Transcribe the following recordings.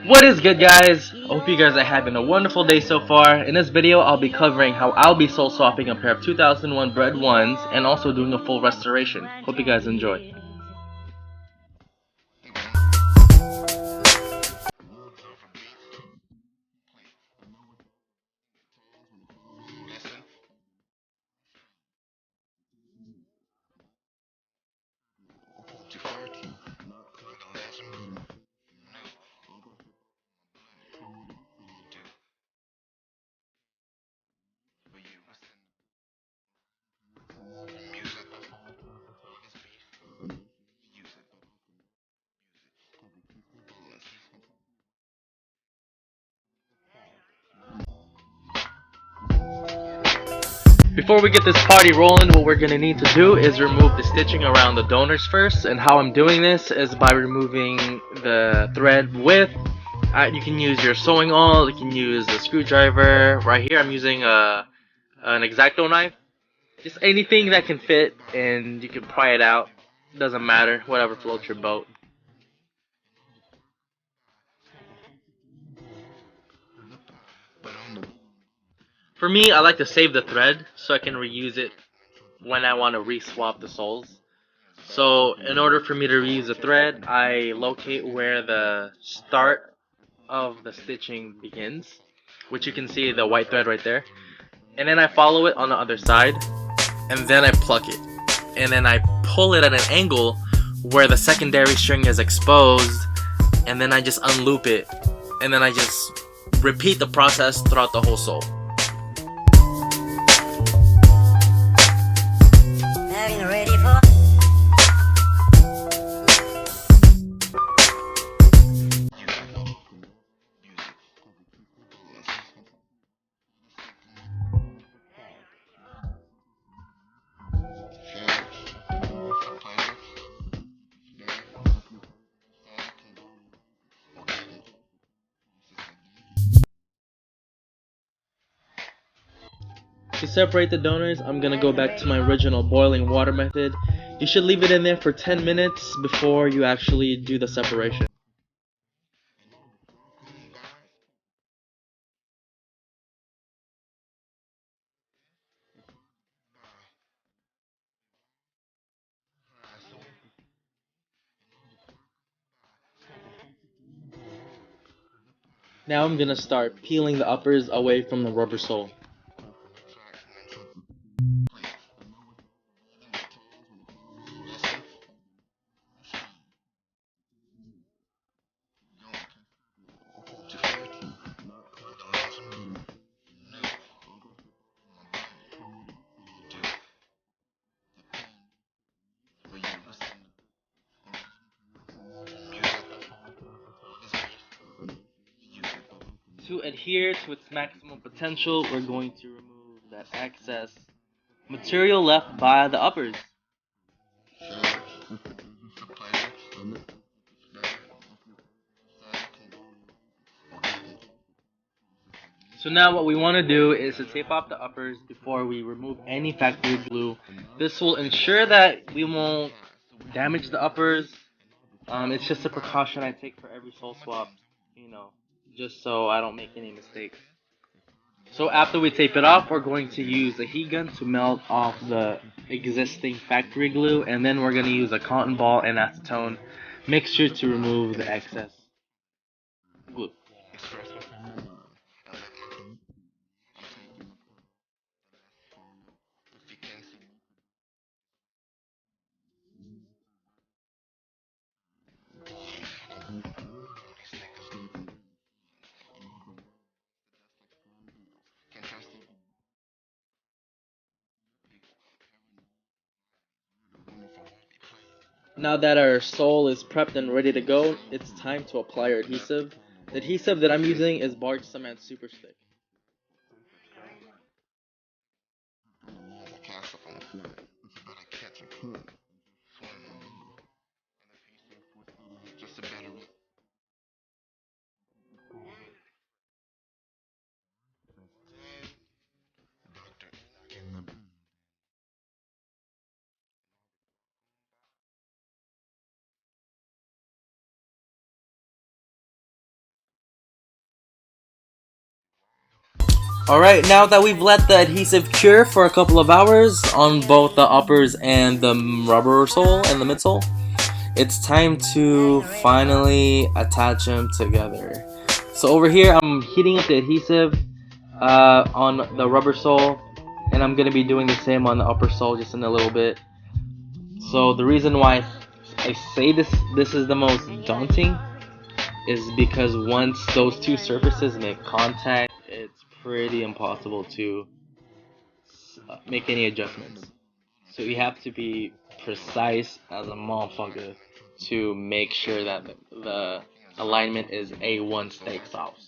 What is good, guys? Hope you guys are having a wonderful day so far. In this video, I'll be covering how I'll be soul swapping a pair of 2001 Bred 1s and also doing a full restoration. Hope you guys enjoy. Before we get this party rolling, what we're going to need to do is remove the stitching around the donors first. And how I'm doing this is by removing the thread width. You can use your sewing awl, you can use a screwdriver. Right here I'm using an X-Acto knife. Just anything that can fit and you can pry it out. Doesn't matter, whatever floats your boat. For me, I like to save the thread so I can reuse it when I want to re-swap the soles. So in order for me to reuse the thread, I locate where the start of the stitching begins, which you can see the white thread right there. And then I follow it on the other side, and then I pluck it. And then I pull it at an angle where the secondary string is exposed, and then I just unloop it. And then I just repeat the process throughout the whole sole. To separate the donors, I'm going to go back to my original boiling water method. You should leave it in there for 10 minutes before you actually do the separation. Now I'm going to start peeling the uppers away from the rubber sole. To adhere to its maximum potential, we're going to remove that excess material left by the uppers. So now what we want to do is to tape off the uppers before we remove any factory glue. This will ensure that we won't damage the uppers. It's just a precaution I take for every sole swap, just so I don't make any mistakes. So after we tape it off, we're going to use a heat gun to melt off the existing factory glue, and then we're going to use a cotton ball and acetone mixture to remove the excess glue. Now that our sole is prepped and ready to go, it's time to apply our adhesive. The adhesive that I'm using is Barge Cement Super Stick. Alright, now that we've let the adhesive cure for a couple of hours on both the uppers and the rubber sole and the midsole, it's time to finally attach them together. So over here, I'm heating up the adhesive on the rubber sole, and I'm gonna be doing the same on the upper sole just in a little bit. So the reason why I say this is the most daunting is because once those two surfaces make contact, it's pretty impossible to make any adjustments. So you have to be precise as a motherfucker to make sure that the alignment is A1 steak sauce.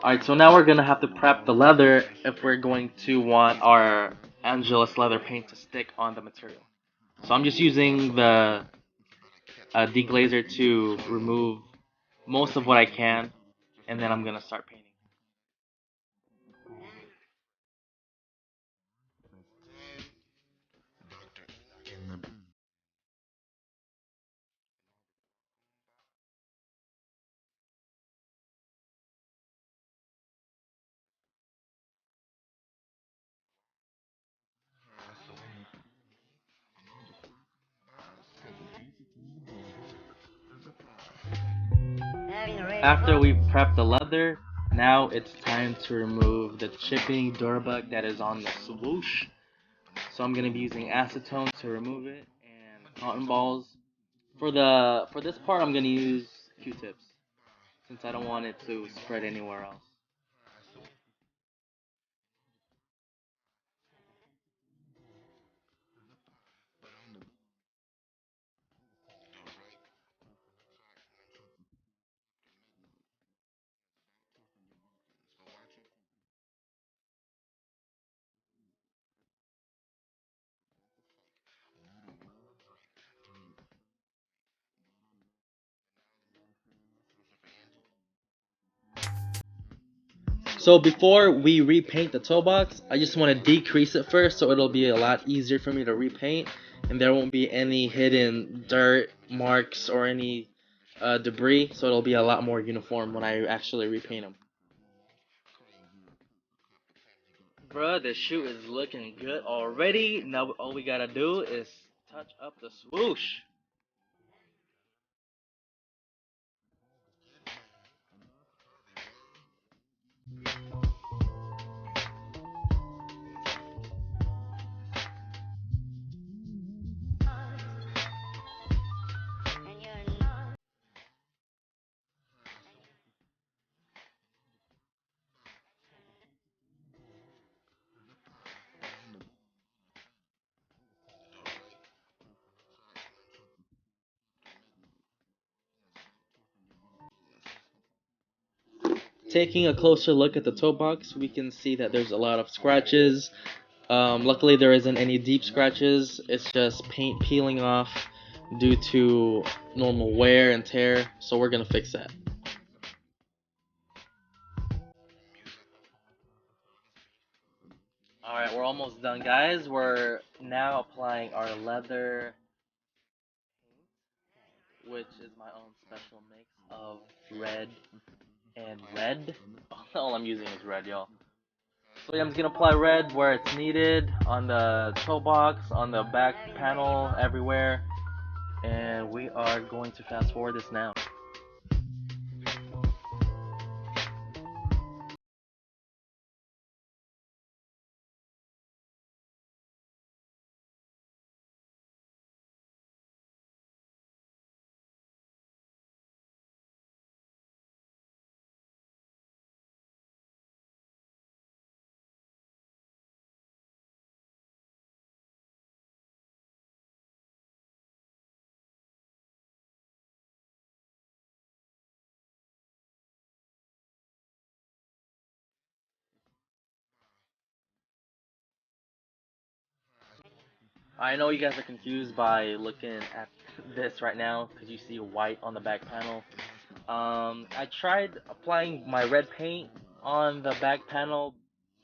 Alright, so now we're gonna have to prep the leather if we're going to want our Angelus leather paint to stick on the material. So I'm just using the deglazer to remove most of what I can, and then I'm gonna start painting. After we've prepped the leather, now it's time to remove the chipping Durabug that is on the swoosh. So I'm gonna be using acetone to remove it and cotton balls. For this part, I'm gonna use Q-tips since I don't want it to spread anywhere else. So before we repaint the toe box, I just want to decrease it first so it'll be a lot easier for me to repaint and there won't be any hidden dirt marks or any debris, so it'll be a lot more uniform when I actually repaint them. Bruh, the shoe is looking good already. Now all we gotta do is touch up the swoosh. Taking a closer look at the toe box, we can see that there's a lot of scratches. Luckily, there isn't any deep scratches. It's just paint peeling off due to normal wear and tear. So we're gonna fix that. Alright, we're almost done, guys. We're now applying our leather paint, which is my own special mix of red and red. All I'm using is red, y'all. So yeah, I'm just gonna apply red where it's needed, on the toe box, on the back panel, everywhere. And we are going to fast forward this now. I know you guys are confused by looking at this right now because you see white on the back panel. I tried applying my red paint on the back panel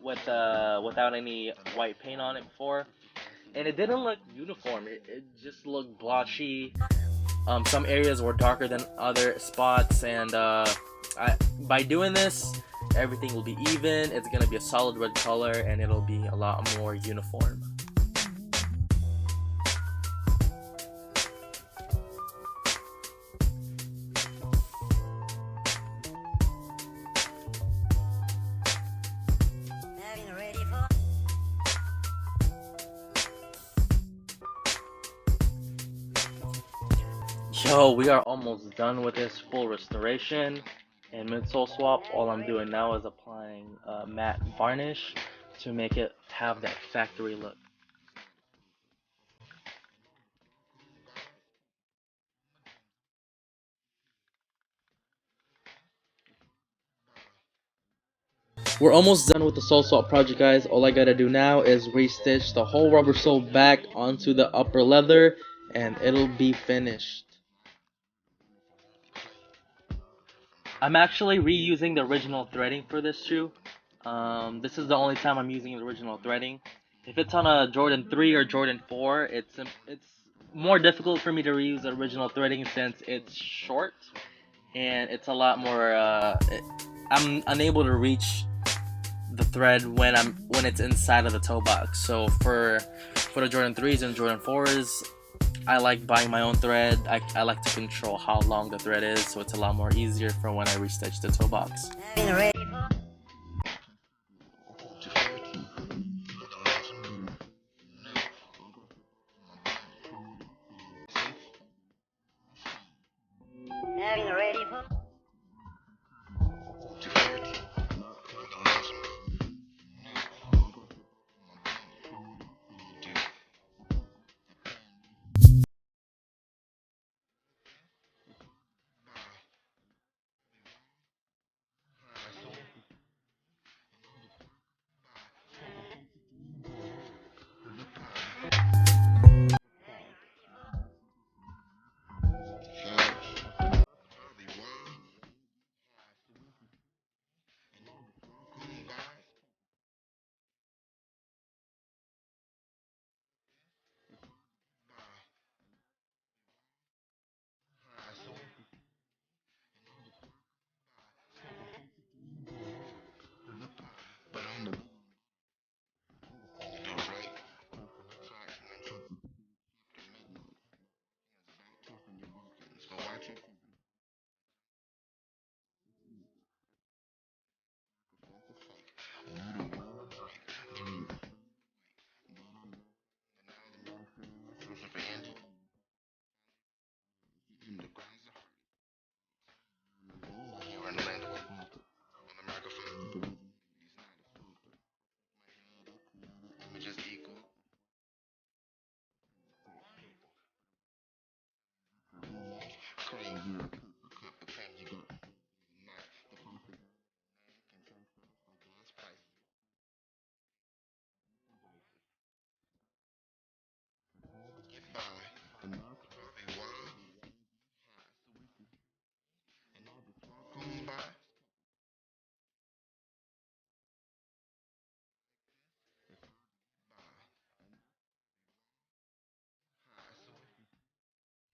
without any white paint on it before, and it didn't look uniform. It just looked blotchy. Some areas were darker than other spots, and by doing this, everything will be even. It's gonna be a solid red color, and it'll be a lot more uniform. Yo, we are almost done with this full restoration and midsole swap. All I'm doing now is applying matte varnish to make it have that factory look. We're almost done with the sole swap project, guys. All I gotta do now is restitch the whole rubber sole back onto the upper leather, and it'll be finished. I'm actually reusing the original threading for this shoe. This is the only time I'm using the original threading. If it's on a Jordan 3 or Jordan 4, it's more difficult for me to reuse the original threading since it's short and it's a lot more. I'm unable to reach the thread when it's inside of the toe box. So for the Jordan 3s and Jordan 4s, I like buying my own thread. I like to control how long the thread is, so it's a lot more easier for when I restitch the toe box.